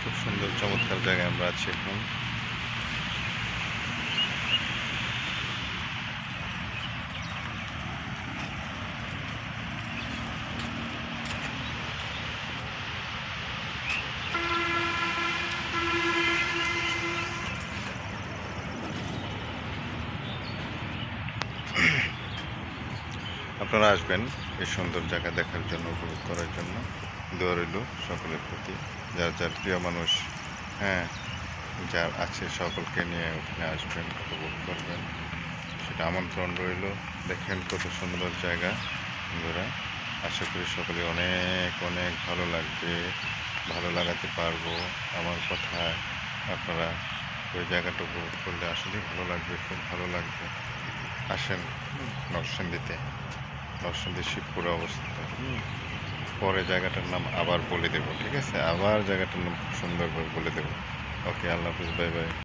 খুব সুন্দর চমৎকার জায়গায় আমরা আছি এখন। আপনারা আসবেন এই সুন্দর জায়গা দেখার জন্য, উপভোগ করার জন্য। দোয়া রইল সকলের প্রতি, যার যার প্রিয় মানুষ হ্যাঁ যার আছে সকলকে নিয়ে ওখানে আসবেন, উপভোগ করবেন, সেটা আমন্ত্রণ রইল। দেখেন কত সুন্দর জায়গা বন্ধুরা। আশা করি সকলে অনেক অনেক ভালো লাগবে, ভালো লাগাতে পারবো আমার কথায়। আপনারা ওই জায়গাটা উপভোগ করলে আসলেই ভালো লাগবে, খুব ভালো লাগবে। আসেন নরসিংদী শিবপুরে অবস্থিত। পরে জায়গাটার নাম আবার বলে দেবো, ঠিক আছে? আবার জায়গাটার নাম খুব সুন্দরভাবে বলে দেবো। ওকে, আল্লাহ হাফিজ, বাই বাই।